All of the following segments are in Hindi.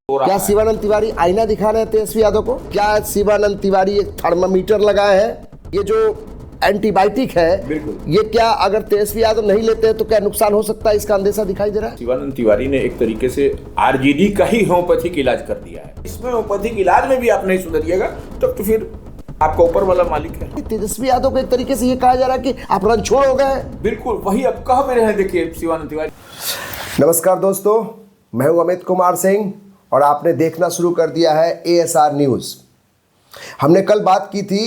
क्या शिवानंद तिवारी आईना दिखा रहे हैं तेजस्वी यादव को? क्या शिवानंद तिवारी एक थर्मामीटर लगाए हैं? ये जो एंटीबायोटिक है, बिल्कुल, ये क्या अगर तेजस्वी यादव नहीं लेते हैं तो क्या नुकसान हो सकता है, इसका अंदेशा दिखाई दे रहा है? शिवानंद तिवारी ने एक तरीके से आरजेडी का ही होम्योपैथिक इलाज कर दिया है। इसमें होम्योपैथिक इलाज में भी आप नहीं सुधरिएगा तब तो फिर आपका ऊपर वाला मालिक है। तेजस्वी यादव को एक तरीके से ये कहा जा रहा है कि आप रणछोड़ हो गए। बिल्कुल वही अब कह भी रहे हैं। देखिए शिवानंद तिवारी। नमस्कार दोस्तों, मैं हूं अमित कुमार सिंह और आपने देखना शुरू कर दिया है ASR न्यूज़। हमने कल बात की थी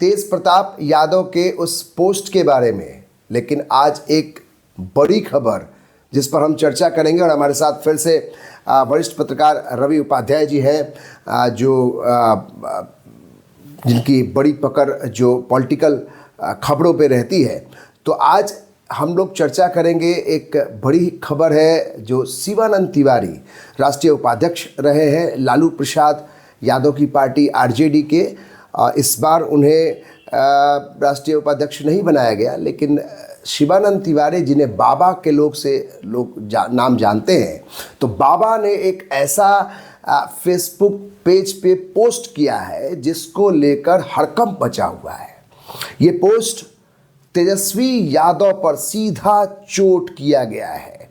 तेज प्रताप यादव के उस पोस्ट के बारे में, लेकिन आज एक बड़ी खबर जिस पर हम चर्चा करेंगे और हमारे साथ फिर से वरिष्ठ पत्रकार रवि उपाध्याय जी हैं, जो जिनकी बड़ी पकड़ जो पॉलिटिकल खबरों पे रहती है। तो आज हम लोग चर्चा करेंगे, एक बड़ी खबर है जो शिवानंद तिवारी राष्ट्रीय उपाध्यक्ष रहे हैं लालू प्रसाद यादव की पार्टी आरजेडी के। इस बार उन्हें राष्ट्रीय उपाध्यक्ष नहीं बनाया गया, लेकिन शिवानंद तिवारी जिन्हें बाबा के लोग नाम जानते हैं, तो बाबा ने एक ऐसा फेसबुक पेज पे पोस्ट किया है जिसको लेकर हड़कंप मचा हुआ है। ये पोस्ट तेजस्वी यादव पर सीधा चोट किया गया है।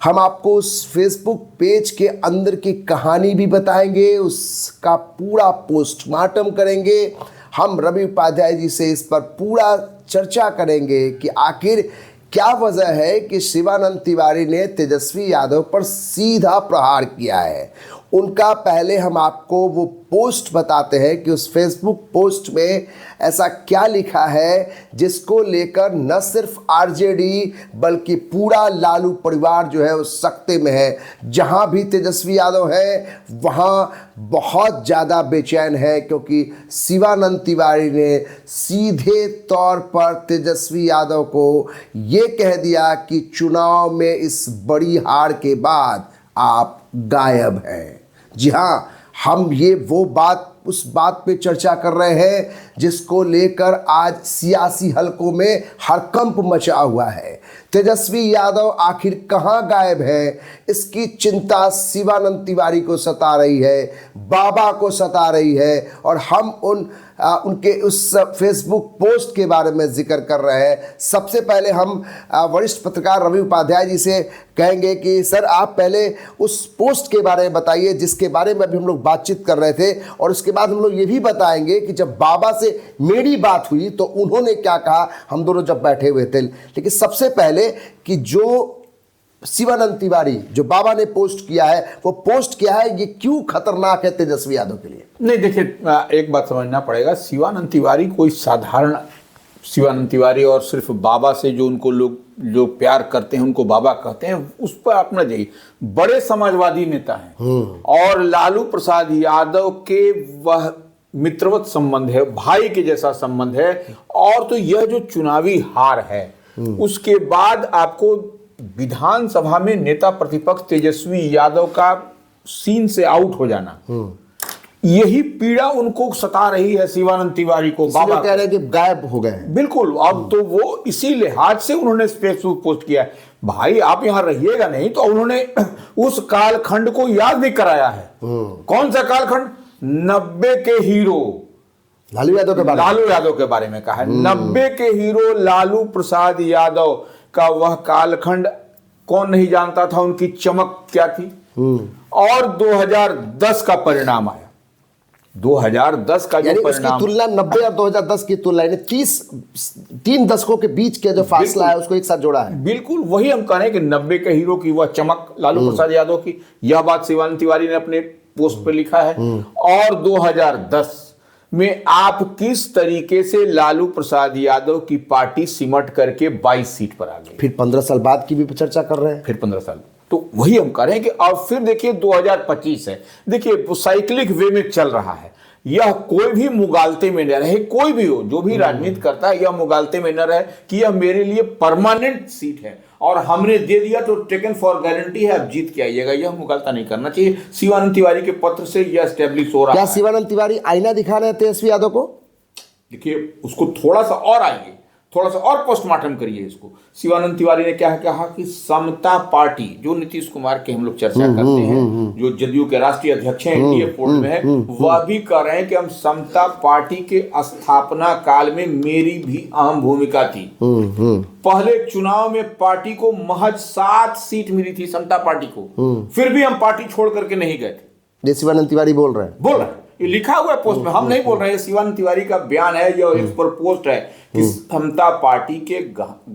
हम आपको उस फेसबुक पेज के अंदर की कहानी भी बताएंगे, उसका पूरा पोस्टमार्टम करेंगे। हम रवि उपाध्याय जी से इस पर पूरा चर्चा करेंगे कि आखिर क्या वजह है कि शिवानंद तिवारी ने तेजस्वी यादव पर सीधा प्रहार किया है। उनका पहले हम आपको वो पोस्ट बताते हैं कि उस फेसबुक पोस्ट में ऐसा क्या लिखा है जिसको लेकर न सिर्फ आरजेडी बल्कि पूरा लालू परिवार जो है उस सकते में है। जहां भी तेजस्वी यादव है वहां बहुत ज़्यादा बेचैन है, क्योंकि शिवानंद तिवारी ने सीधे तौर पर तेजस्वी यादव को ये कह दिया कि चुनाव में इस बड़ी हार के बाद आप गायब हैं। जी हाँ, हम ये वो बात उस बात पे चर्चा कर रहे हैं जिसको लेकर आज सियासी हलकों में हड़कंप मचा हुआ है। तेजस्वी यादव आखिर कहाँ गायब है, इसकी चिंता शिवानंद तिवारी को सता रही है, बाबा को सता रही है। और हम उनके उस फेसबुक पोस्ट के बारे में जिक्र कर रहे हैं। सबसे पहले हम वरिष्ठ पत्रकार रवि उपाध्याय जी से कहेंगे कि सर, आप पहले उस पोस्ट के बारे में बताइए जिसके बारे में अभी हम लोग बातचीत कर रहे थे, और उसके बाद हम लोग ये भी बताएंगे कि जब बाबा से मेरी बात हुई तो उन्होंने क्या कहा, हम दोनों जब बैठे हुए थे। लेकिन सबसे पहले कि जो शिवानंद तिवारी जो बाबा ने पोस्ट किया है, वो पोस्ट किया है, ये क्यों खतरनाक है तेजस्वी यादव के लिए? नहीं, देखिए एक बात समझना पड़ेगा। शिवानंद तिवारी कोई साधारण शिवानंद तिवारी और सिर्फ बाबा से जो उनको लोग जो प्यार करते हैं उनको बाबा कहते हैं, उस पर आप न जाइए। बड़े समाजवादी नेता हैं और लालू प्रसाद यादव के वह मित्रवत संबंध है, भाई के जैसा संबंध है। और तो यह जो चुनावी हार है उसके बाद आपको विधानसभा में नेता प्रतिपक्ष तेजस्वी यादव का सीन से आउट हो जाना, यही पीड़ा उनको सता रही है शिवानंद तिवारी को। बाबा कह रहे हैं कि गायब हो गए। बिल्कुल, अब तो वो इसी लिहाज से उन्होंने फेसबुक पोस्ट किया है। भाई आप यहां रहिएगा नहीं, तो उन्होंने उस कालखंड को याद भी कराया है। कौन सा कालखंड? 90 के हीरो लालू यादव के बारे में कहा है। 90 के हीरो लालू प्रसाद यादव का वह कालखंड कौन नहीं जानता था, उनकी चमक क्या थी। और 2010 का परिणाम आया। 2010 का जो परिणाम, तुलना 90 और 2010 की तुलना, यानी 3 दशकों के बीच का जो फासला है उसको एक साथ जोड़ा है। बिल्कुल वही हम कह रहे हैं कि 90 के हीरो की वह चमक लालू प्रसाद यादव की, यह बात शिवानंद तिवारी ने अपने पोस्ट पे लिखा है। और 2010 में आप किस तरीके से लालू प्रसाद यादव की पार्टी सिमट करके 22 सीट पर आ गई। फिर 15 साल बाद की भी चर्चा कर रहे हैं। फिर 15 साल, तो वही हम कह रहे हैं कि अब फिर देखिए 2025 है। देखिए साइक्लिक वे में चल रहा है। यह कोई भी मुगालते में न रहे, कोई भी हो जो भी राजनीति करता है, यह मुगालते में न रहे कि यह मेरे लिए परमानेंट सीट है और हमने दे दिया तो टेकन फॉर गारंटी है, अब जीत के आइएगा। यह मुगालता नहीं करना चाहिए। शिवानंद तिवारी के पत्र से यह एस्टेब्लिश हो रहा है। क्या शिवानंद तिवारी आईना दिखा रहे हैं तेजस्वी यादव को? देखिए उसको थोड़ा सा और आइए थोड़ा सा और पोस्टमार्टम करिए इसको। शिवानंद तिवारी ने क्या कहा कि समता पार्टी, जो नीतीश कुमार के हम लोग चर्चा करते हैं, जो जदयू के राष्ट्रीय अध्यक्ष हैं, एनडीए पोल में है, वह भी कह रहे हैं कि हम समता पार्टी के स्थापना काल में मेरी भी अहम भूमिका थी। पहले चुनाव में पार्टी को महज 7 सीट मिली थी, समता पार्टी को, फिर भी हम पार्टी छोड़ करके नहीं गए थे। ये शिवानंद तिवारी बोल रहे हैं, ये लिखा हुआ है पोस्ट में, हम नहीं बोल रहे हैं, शिवानंद तिवारी का बयान है, जो इस पर पोस्ट है कि समता पार्टी के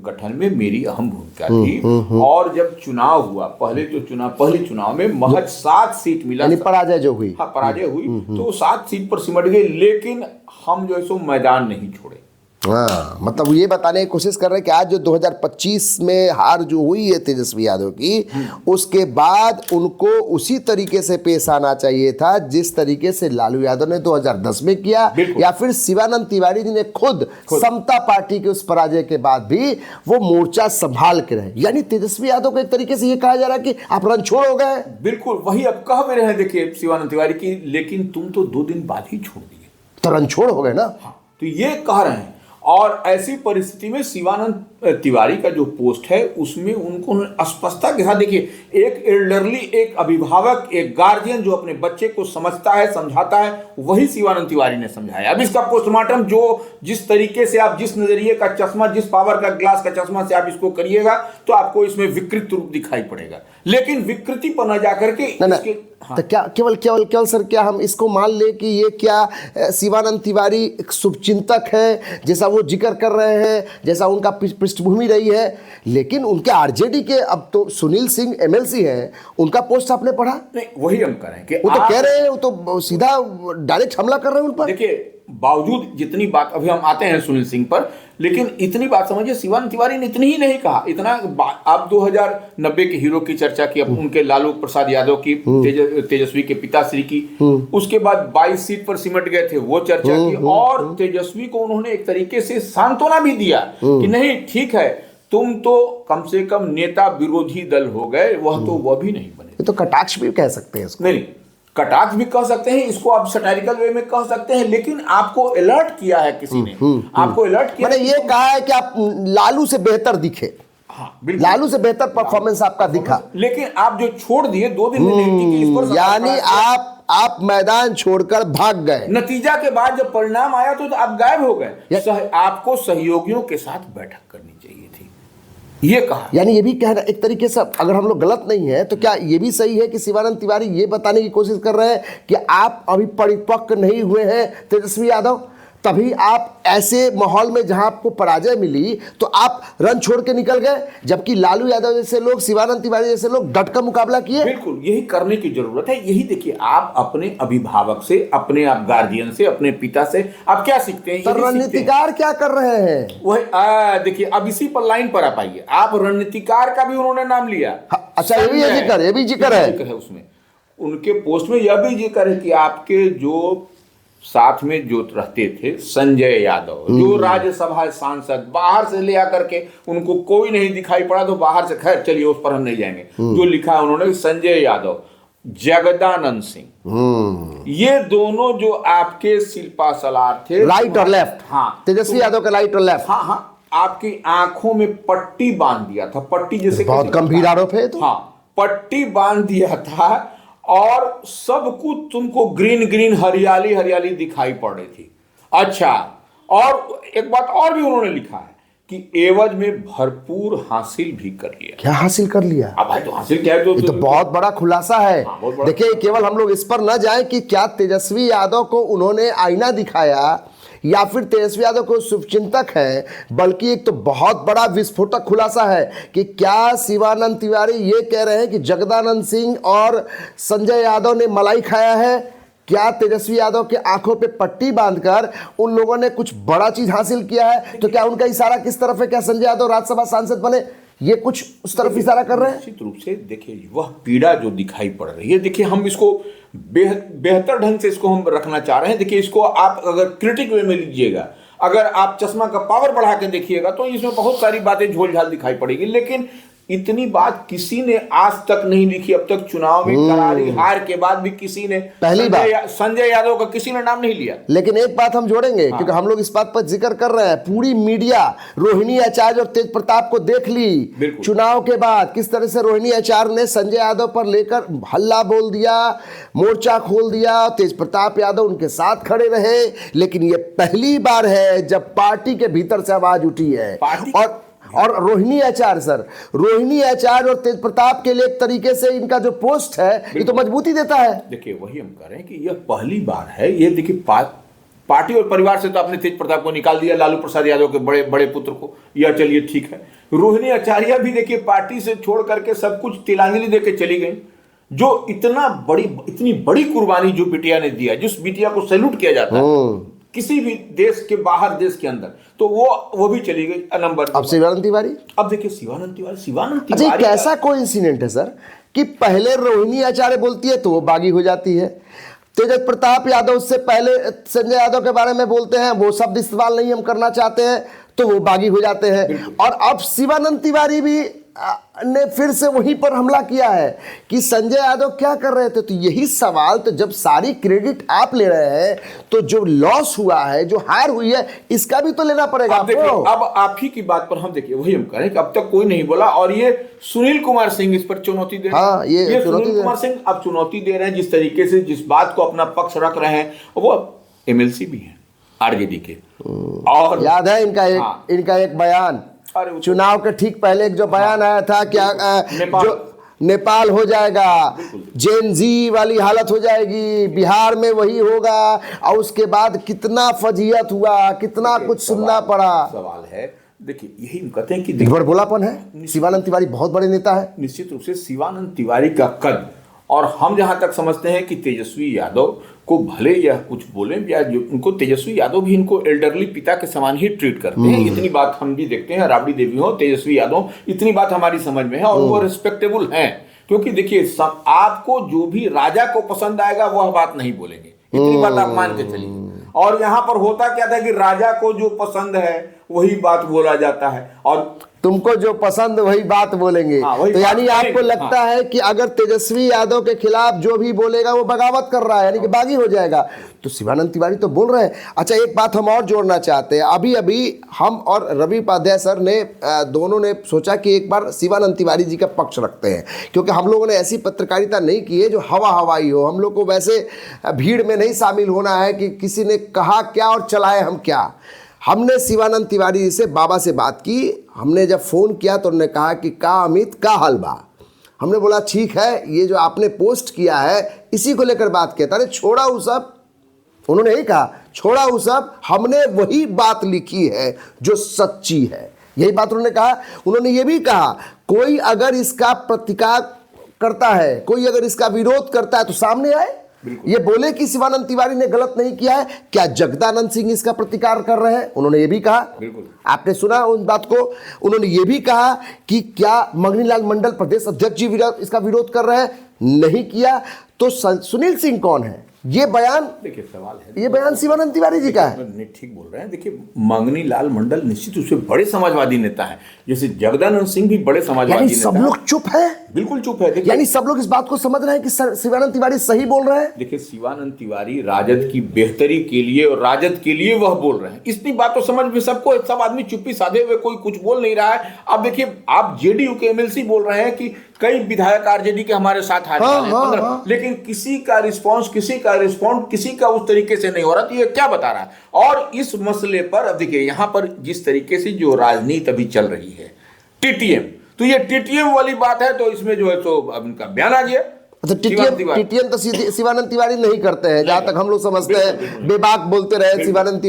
गठन में मेरी अहम भूमिका थी। और जब चुनाव हुआ, पहले चुनाव में महज 7 सीट मिला, पराजय जो हुई, हाँ पराजय हुई, तो 7 सीट पर सिमट गए, लेकिन हम जो है सो मैदान नहीं छोड़े। हाँ, मतलब ये बताने की कोशिश कर रहे हैं कि आज जो 2025 में हार जो हुई है तेजस्वी यादव की, उसके बाद उनको उसी तरीके से पेश आना चाहिए था जिस तरीके से लालू यादव ने 2010 में किया, या फिर शिवानंद तिवारी जी ने खुद समता पार्टी के उस पराजय के बाद भी वो मोर्चा संभाल के रहे। यानी तेजस्वी यादव को एक तरीके से ये कहा जा रहा है कि आप रण छोड़ हो गए। बिल्कुल वही अब कह भी रहे हैं, देखिए शिवानंद तिवारी की, लेकिन तुम तो 2 दिन बाद ही छोड़ दिए, तो रण छोड़ हो गए ना। हाँ, तो ये कह रहे हैं। और ऐसी परिस्थिति में शिवानंद तिवारी का जो पोस्ट है उसमें उनको स्पष्टता के साथ, देखिए एक एल्डरली, एक अभिभावक, एक गार्जियन जो अपने बच्चे को समझता है, समझाता है, वही शिवानंद तिवारी ने समझाया। अब इसका पोस्टमार्टम जो जिस तरीके से आप, जिस नजरिए का चश्मा, जिस पावर का ग्लास का चश्मा से आप इसको करिएगा, तो आपको इसमें विकृत रूप दिखाई पड़ेगा। लेकिन विकृति पर न जाकर के तो क्या केवल सर, क्या हम इसको मान ले कि ये क्या शिवानंद तिवारी एक शुभचिंतक है, जैसा वो जिक्र कर रहे हैं, जैसा उनका पृष्ठभूमि रही है, लेकिन उनके आरजेडी के अब तो सुनील सिंह एमएलसी हैं, उनका पोस्ट आपने पढ़ा? नहीं, वही हम कह रहे हैं कि वो तो कह रहे हैं, वो तो सीधा डायरेक्ट हमला कर रहे हैं उन पर। देखिए बावजूद जितनी बात, अभी हम आते हैं सुनील सिंह पर, लेकिन इतनी बात समझिए, शिवानंद तिवारी ने इतनी ही नहीं कहा, इतना आप 2090 के हीरो की चर्चा की, उनके लालू प्रसाद यादव की, तेजस्वी के पिताश्री की, उसके बाद 22 सीट पर सिमट गए थे, वो चर्चा की, और तेजस्वी को उन्होंने एक तरीके से सांत्वना भी दिया कि नहीं ठीक है, तुम तो कम से कम नेता विरोधी दल हो गए, वह भी नहीं बने। ये तो कटाक्ष भी कह सकते हैं इसको। नहीं, कटाक्ष भी कह सकते हैं, इसको आप सटारिकल वे में कह सकते हैं, लेकिन आपको अलर्ट किया है किसी ने, आपको अलर्ट किया, मैंने ये कहा है कि आप लालू से बेहतर दिखे। हाँ, लालू से बेहतर परफॉर्मेंस आपका दिखा, लेकिन आप जो छोड़ दिए 2 दिन में नहीं थी, इस पर यानी आप मैदान छोड़कर भाग गए। नतीजा के बाद जब परिणाम आया तो आप गायब हो गए। आपको सहयोगियों के साथ बैठक करनी चाहिए थी, ये कहा। यानी ये भी कहना एक तरीके से, अगर हम लोग गलत नहीं है तो क्या ये भी सही है कि शिवानंद तिवारी ये बताने की कोशिश कर रहे हैं कि आप अभी परिपक्व नहीं हुए हैं तेजस्वी यादव, तभी आप ऐसे माहौल में जहां आपको पराजय मिली तो आप रन छोड़ के निकल गए, जबकि लालू यादव जैसे लोग, शिवानंद तिवारी जैसे लोग डट कर मुकाबला किए। बिल्कुल यही करने की जरूरत है। यही देखिए, आप अपने अभिभावक से, अपने आप गार्जियन से, अपने पिता से आप क्या सीखते हैं? तो रणनीतिकार क्या कर रहे हैं? वही देखिए, अब इसी पर लाइन पर आप आइए, आप रणनीतिकार का भी उन्होंने नाम लिया। अच्छा, ये भी जिक्र है उसमें, उनके पोस्ट में यह भी जिक्र है कि आपके जो साथ में जो रहते थे संजय यादव, जो राज्यसभा सांसद, बाहर से ले आकर के उनको कोई नहीं दिखाई पड़ा तो बाहर से, खैर चलिए उस पर हम नहीं जाएंगे, जो लिखा उन्होंने, संजय यादव, जगदानंद सिंह, ये दोनों जो आपके शिल्पा सलार थे, राइट और लेफ्ट, हाँ, तेजस्वी यादव का राइट और लेफ्ट, हाँ हाँ, आपकी आंखों में पट्टी बांध दिया था, पट्टी जैसे बहुत गंभीर आरोप है तो, हाँ, पट्टी बांध दिया था और सब कुछ तुमको ग्रीन ग्रीन, हरियाली हरियाली दिखाई पड़ रही थी। अच्छा, और एक बात और भी उन्होंने लिखा है कि एवज में भरपूर हासिल भी कर लिया। क्या हासिल कर लिया? अब भाई तो हासिल क्या है, तो बहुत बड़ा खुलासा है। देखिए, केवल हम लोग इस पर न जाएं कि क्या तेजस्वी यादव को उन्होंने आईना दिखाया या फिर तेजस्वी यादव को शुभचिंतक है, बल्कि एक तो बहुत बड़ा विस्फोटक खुलासा है कि क्या शिवानंद तिवारी ये कह रहे हैं कि जगदानंद सिंह और संजय यादव ने मलाई खाया है? क्या तेजस्वी यादव के आंखों पे पट्टी बांधकर उन लोगों ने कुछ बड़ा चीज हासिल किया है? तो क्या उनका इशारा किस तरफ है? क्या संजय यादव राज्यसभा सांसद बने? ये कुछ उस तरफ इशारा कर रहे हैं। निश्चित रूप से देखिए, वह पीड़ा जो दिखाई पड़ रही है, देखिए हम इसको बेहतर ढंग से इसको हम रखना चाह रहे हैं। देखिए, इसको आप अगर क्रिटिक वे में लीजिएगा, अगर आप चश्मा का पावर बढ़ा के देखिएगा तो इसमें बहुत सारी बातें झोल झाल दिखाई पड़ेगी, लेकिन इतनी बात किसी ने आज तक नहीं लिखी। अब तक चुनाव में करारी हार के बाद भी किसी ने पहली बार संजय यादव का किसी ने नाम नहीं लिया। लेकिन एक बात हम जोड़ेंगे, क्योंकि हम लोग इस बात पर जिक्र कर रहे हैं, पूरी मीडिया रोहिणी आचार्य और तेज प्रताप को देख ली चुनाव के बाद, किस तरह से रोहिणी आचार्य ने संजय यादव पर लेकर हल्ला बोल दिया, मोर्चा खोल दिया, तेज प्रताप यादव उनके साथ खड़े रहे। लेकिन ये पहली बार है जब पार्टी के भीतर से आवाज उठी है। और रोहिणी आचार्य सर, रोहिणी आचार्य और तेज प्रताप के लिए एक तरीके से इनका जो पोस्ट है ये तो मजबूती देता है। देखिए वही हम कह रहे हैं कि यह पहली बार है। ये देखिए पार्टी और परिवार से तो आपने तेज प्रताप को निकाल दिया, लालू प्रसाद यादव के बड़े बड़े पुत्र को, यह चलिए ठीक है। रोहिणी आचार्य भी देखिए पार्टी से छोड़ करके सब कुछ तिलांजलि देके चली गई। जो इतनी बड़ी कुर्बानी जो बिटिया ने दिया, जिस बिटिया को सैल्यूट किया जाता है किसी भी देश के बाहर, देश के अंदर, तो वो भी चली गई नंबर। अब शिवानंद तिवारी, अब देखिए शिवानंद तिवारी अच्छा कैसा कोइंसिडेंट है सर कि पहले रोहिणी आचार्य बोलती है तो वो बागी हो जाती है, तेज प्रताप यादव से पहले संजय यादव के बारे में बोलते हैं, वो शब्द इस्तेमाल नहीं हम करना चाहते हैं, तो वो बागी हो जाते हैं। और अब शिवानंद तिवारी भी ने फिर से वहीं पर हमला किया है कि संजय यादव क्या कर रहे थे। तो यही सवाल, तो जब सारी क्रेडिट आप ले रहे हैं तो जो लॉस हुआ है, जो हार हुई है, इसका भी तो लेना पड़ेगा आपको। अब आप ही की बात पर हम देखिए वही हम करें कि अब तक कोई नहीं बोला, और ये सुनील कुमार सिंह इस पर चुनौती दे रहे हैं। हाँ, ये सुनील कुमार सिंह अब चुनौती दे रहे हैं, जिस तरीके से जिस बात को अपना पक्ष रख रहे हैं, वो एमएलसी भी है आरजेडी के। और याद है इनका एक बयान चुनाव के ठीक पहले एक जो बयान आया था, क्या जो नेपाल हो जाएगा, जेन जी वाली हालत हो जाएगी, बिहार में वही होगा, और उसके बाद कितना फजीयत हुआ, कितना कुछ सुनना पड़ा। सवाल है, देखिए यही हम कहते हैं कि बड़बोलापन है। शिवानंद तिवारी बहुत बड़े नेता है, निश्चित रूप से शिवानंद तिवारी का कद, और हम जहां तक समझते हैं कि तेजस्वी यादव को भले यह कुछ बोले, या जो उनको तेजस्वी यादव भी इनको एल्डरली पिता के समान ही ट्रीट करते हैं। इतनी बात हम भी देखते हैं, राबड़ी देवी हो, तेजस्वी यादव, इतनी बात हमारी समझ में है, और वो रिस्पेक्टेबल हैं। क्योंकि देखिए आपको जो भी राजा को पसंद आएगा वह बात नहीं बोलेंगे, इतनी बात आप मान के चलिए। और यहाँ पर होता क्या था कि राजा को जो पसंद है वही बात बोला जाता है, और तुमको जो पसंद वही बात बोलेंगे। तो यानी आपको लगता है कि अगर तेजस्वी यादव के खिलाफ जो भी बोलेगा वो बगावत कर रहा है, यानी कि बागी हो जाएगा। तो शिवानंद तिवारी तो बोल रहे हैं। अच्छा एक बात हम और जोड़ना चाहते हैं, अभी हम और रवि उपाध्याय सर ने दोनों ने सोचा कि एक बार शिवानंद तिवारी जी का पक्ष रखते हैं, क्योंकि हम लोगों ने ऐसी पत्रकारिता नहीं की है जो हवाई हो। हम लोग को वैसे भीड़ में नहीं शामिल होना है कि किसी ने कहा क्या और चलाए हम क्या। हमने शिवानंद तिवारी जी से बाबा से बात की, हमने जब फ़ोन किया तो उन्होंने कहा कि का अमित का हाल बा। हमने बोला ठीक है, ये जो आपने पोस्ट किया है इसी को लेकर बात किया। अरे छोड़ा वो सब, उन्होंने यही कहा छोड़ा वो सब, हमने वही बात लिखी है जो सच्ची है, यही बात उन्होंने कहा। उन्होंने ये भी कहा कोई अगर इसका प्रतिकार करता है, कोई अगर इसका विरोध करता है तो सामने आए। ये बोले कि शिवानंद तिवारी ने गलत नहीं किया है, क्या जगदानंद सिंह इसका प्रतिकार कर रहे हैं? उन्होंने ये भी कहा, आपने सुना उन बात को। उन्होंने ये भी कहा कि क्या मंगनीलाल मंडल प्रदेश अध्यक्ष जी इसका विरोध कर रहे हैं? नहीं किया। तो सुनील सिंह कौन है? ये बयान, देखिए सवाल है, ये बयान शिवानंद तिवारी जी का है। ठीक बोल रहे हैं। देखिए मंगनीलाल मंडल निश्चित रूप से बड़े समाजवादी नेता हैं, जैसे जगदानंद सिंह भी बड़े समाजवादी नेता हैं। सब लोग चुप है, बिल्कुल चुप है। यानी सब लोग इस बात को समझ रहे हैं कि शिवानंद तिवारी सही बोल रहे हैं। देखिए शिवानंद तिवारी राजद की बेहतरी के लिए और राजद के लिए वह बोल रहे हैं, इतनी बात तो समझ में सबको, सब आदमी चुप्पी साधे हुए कोई कुछ बोल नहीं रहा है। अब देखिए आप जेडीयू के एमएलसी बोल रहे हैं कि कई विधायक आरजेडी के हमारे साथ हार गए, लेकिन किसी का रिस्पांस किसी का उस तरीके से नहीं हो रहा। तो ये क्या बता रहा है? और इस मसले पर अब देखिए यहाँ पर जिस तरीके से जो राजनीति अभी चल रही है, टीटीएम, तो ये टीटीएम वाली बात है, तो इसमें जो है तो अब इनका बयान आ गया। अच्छा टीटीएम तो शिवानंद तिवारी नहीं करते हैं, जहां तक हम लोग समझते हैं। बेबाक बोलते रहे शिवानंद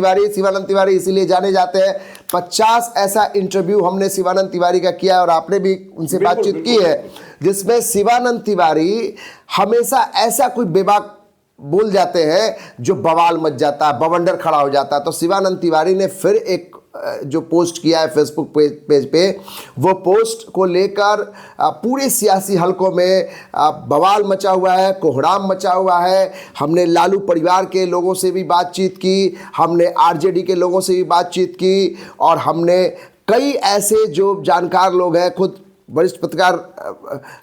तिवारी इसीलिए जाने जाते हैं। 50 ऐसा इंटरव्यू हमने शिवानंद तिवारी का किया और आपने भी उनसे बातचीत की है, जिसमें शिवानंद तिवारी हमेशा ऐसा कोई बेबाक बोल जाते हैं जो बवाल मच जाता है, बवंडर खड़ा हो जाता है। तो शिवानंद तिवारी ने फिर एक जो पोस्ट किया है फेसबुक पेज पे, वो पोस्ट को लेकर पूरे सियासी हलकों में बवाल मचा हुआ है, कोहराम मचा हुआ है। हमने लालू परिवार के लोगों से भी बातचीत की, हमने आरजेडी के लोगों से भी बातचीत की, और हमने कई ऐसे जो जानकार लोग हैं, खुद वरिष्ठ पत्रकार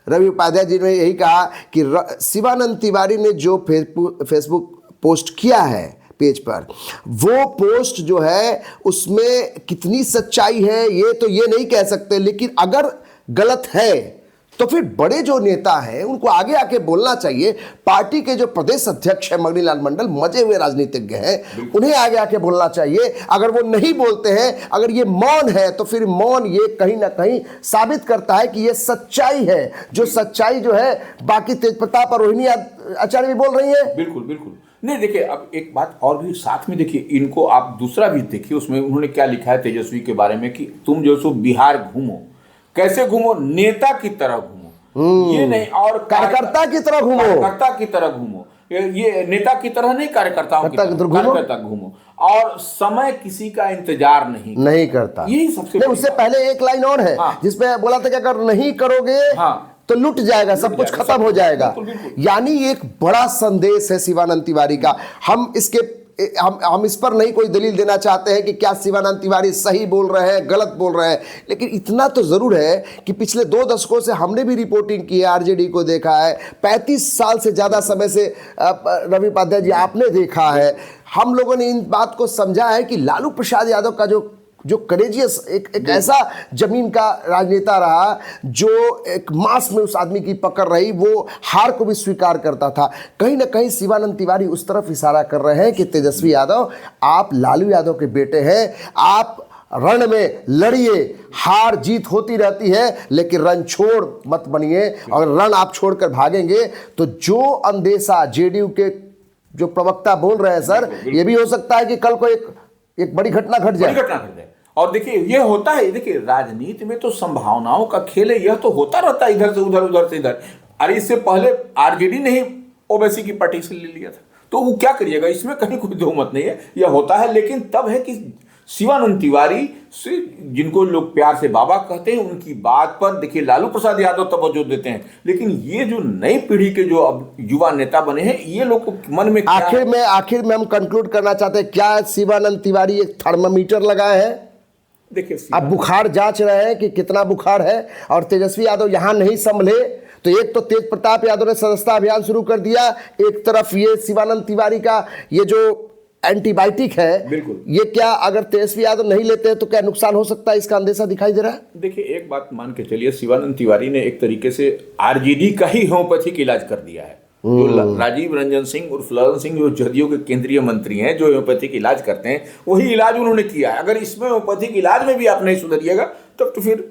रवि उपाध्याय जी ने यही कहा कि शिवानंद तिवारी ने जो फेसबुक पोस्ट किया है पेज पर, वो पोस्ट जो है उसमें कितनी सच्चाई है ये नहीं कह सकते, लेकिन अगर गलत है तो फिर बड़े जो नेता हैं उनको आगे आके बोलना चाहिए। पार्टी के जो प्रदेश अध्यक्ष है मगनीलाल मंडल, मजे हुए राजनीतिज्ञ हैं, उन्हें आगे आके बोलना चाहिए। अगर वो नहीं बोलते हैं, अगर ये मौन है, तो फिर मौन ये कहीं ना कहीं साबित करता है कि ये सच्चाई है, जो सच्चाई जो है बाकी तेज प्रताप और रोहिणी आचार्य भी बोल रही है। बिल्कुल बिल्कुल नहीं। देखिए, अब एक बात और भी साथ में देखिए, इनको आप दूसरा भी देखिए, उसमें उन्होंने क्या लिखा है तेजस्वी के बारे में कि तुम जो सो बिहार घूमो, कैसे घूमो, नेता की तरह घूमो, ये नहीं, और कार्यकर्ता की तरह घूमो, कार्यकर्ता की तरह घूमो, ये नेता की तरह नहीं, कार्यकर्ताओं की तरह कार्यकर्ता घूमो, और समय किसी का इंतजार नहीं करता। यही सबसे उससे पहले एक लाइन और है, हाँ, जिसमें बोला था कि अगर नहीं करोगे, हाँ, तो लुट जाएगा, सब कुछ खत्म हो जाएगा। यानी एक बड़ा संदेश है शिवानंद तिवारी का। हम इस पर नहीं कोई दलील देना चाहते हैं कि क्या शिवानंद तिवारी सही बोल रहे हैं, गलत बोल रहे हैं, लेकिन इतना तो जरूर है कि पिछले 2 दशकों से हमने भी रिपोर्टिंग की है, आरजेडी को देखा है, 35 साल से ज्यादा समय से रवि उपाध्याय जी आपने देखा है, हम लोगों ने इन बात को समझा है कि लालू प्रसाद यादव का जो करेजियस एक ऐसा जमीन का राजनेता रहा, जो एक मास में उस आदमी की पकड़ रही, वो हार को भी स्वीकार करता था। कहीं ना कहीं शिवानंद तिवारी उस तरफ इशारा कर रहे हैं कि तेजस्वी यादव, आप लालू यादव के बेटे हैं, आप रण में लड़िए, हार जीत होती रहती है, लेकिन रण छोड़ मत बनिए। अगर रण आप छोड़कर भागेंगे तो जो अंदेशा जेडीयू के जो प्रवक्ता बोल रहे हैं सर, ये भी हो सकता है कि कल को एक बड़ी घटना घट जाए। और देखिए, ये होता है, देखिए राजनीति में तो संभावनाओं का खेल है, यह तो होता रहता है, इधर से उधर, उधर से इधर। अरे इससे पहले आरजेडी ने ही ओवैसी की पार्टी से ले लिया था, तो वो क्या करिएगा, इसमें कहीं कोई दो मत नहीं है, यह होता है। लेकिन तब है कि शिवानंद तिवारी से, जिनको लोग प्यार से बाबा कहते हैं, उनकी बात पर देखिए लालू प्रसाद यादव तवज्जो देते हैं, लेकिन ये जो नई पीढ़ी के जो अब युवा नेता बने हैं, ये लोग को मन में आखिर में हम कंक्लूड करना चाहते हैं, क्या शिवानंद तिवारी एक थर्मामीटर लगाए हैं? देखिए, अब बुखार जांच रहे हैं कि कितना बुखार है, और तेजस्वी यादव यहां नहीं संभले तो एक तो तेज प्रताप यादव ने सदस्यता अभियान शुरू कर दिया, एक तरफ ये शिवानंद तिवारी का ये जो एंटीबायोटिक है, बिल्कुल, ये क्या अगर तेजस्वी यादव नहीं लेते हैं तो क्या नुकसान हो सकता है, इसका अंदेशा दिखाई दे रहा है। देखिए, एक बात मान के चलिए, शिवानंद तिवारी ने एक तरीके से आरजेडी का ही होम्योपैथिक इलाज कर दिया है। जो राजीव रंजन सिंह उर्फ ललन सिंह, जो जदयू के केंद्रीय मंत्री हैं, जो होम्योपैथिक इलाज करते हैं, वही इलाज उन्होंने किया है। अगर इसमें होम्योपैथिक इलाज में भी आप नहीं सुधरिएगा, तब तो फिर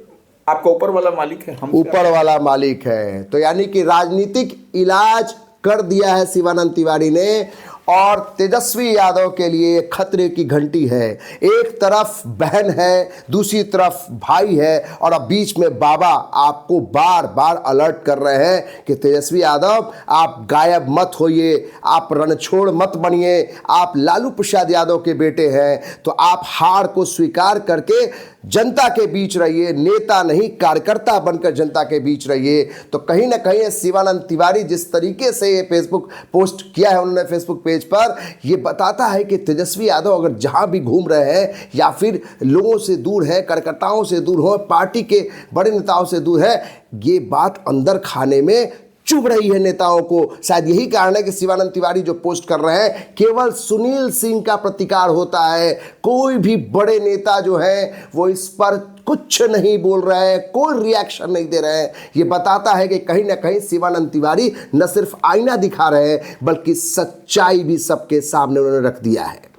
आपका ऊपर वाला मालिक है, हम ऊपर वाला मालिक है। तो यानी कि राजनीतिक इलाज कर दिया है शिवानंद तिवारी ने, और तेजस्वी यादव के लिए खतरे की घंटी है। एक तरफ बहन है, दूसरी तरफ भाई है, और अब बीच में बाबा आपको बार बार अलर्ट कर रहे हैं कि तेजस्वी यादव, आप गायब मत होइए, आप रणछोड़ मत बनिए, आप लालू प्रसाद यादव के बेटे हैं, तो आप हार को स्वीकार करके जनता के बीच रहिए, नेता नहीं कार्यकर्ता बनकर जनता के बीच रहिए। तो कहीं ना कहीं शिवानंद तिवारी जिस तरीके से ये फेसबुक पोस्ट किया है उन्होंने फेसबुक पेज पर, ये बताता है कि तेजस्वी यादव अगर जहां भी घूम रहे हैं, या फिर लोगों से दूर है, कार्यकर्ताओं से दूर हो, पार्टी के बड़े नेताओं से दूर है, ये बात अंदर खाने में चुभ रही है नेताओं को। शायद यही कारण है कि शिवानंद तिवारी जो पोस्ट कर रहे हैं, केवल सुनील सिंह का प्रतिकार होता है, कोई भी बड़े नेता जो है वो इस पर कुछ नहीं बोल रहे हैं, कोई रिएक्शन नहीं दे रहे हैं। ये बताता है कि कहीं ना कहीं शिवानंद तिवारी न सिर्फ आईना दिखा रहे हैं, बल्कि सच्चाई भी सबके सामने उन्होंने रख दिया है।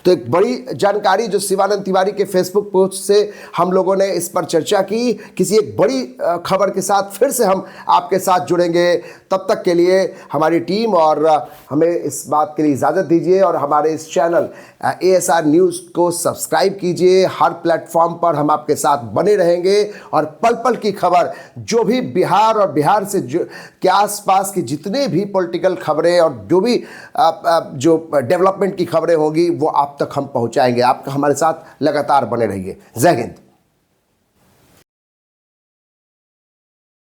तो एक बड़ी जानकारी जो शिवानंद तिवारी के फेसबुक पोस्ट से हम लोगों ने इस पर चर्चा की। किसी एक बड़ी खबर के साथ फिर से हम आपके साथ जुड़ेंगे। तब तक के लिए हमारी टीम और हमें इस बात के लिए इजाज़त दीजिए, और हमारे इस चैनल ASR न्यूज़ को सब्सक्राइब कीजिए। हर प्लेटफॉर्म पर हम आपके साथ बने रहेंगे, और पल पल की खबर, जो भी बिहार और बिहार से के आसपास की जितने भी पॉलिटिकल खबरें और जो भी जो डेवलपमेंट की खबरें होंगी, वो आप तक हम पहुंचाएंगे। आप हमारे साथ लगातार बने रहिए। जय हिंद।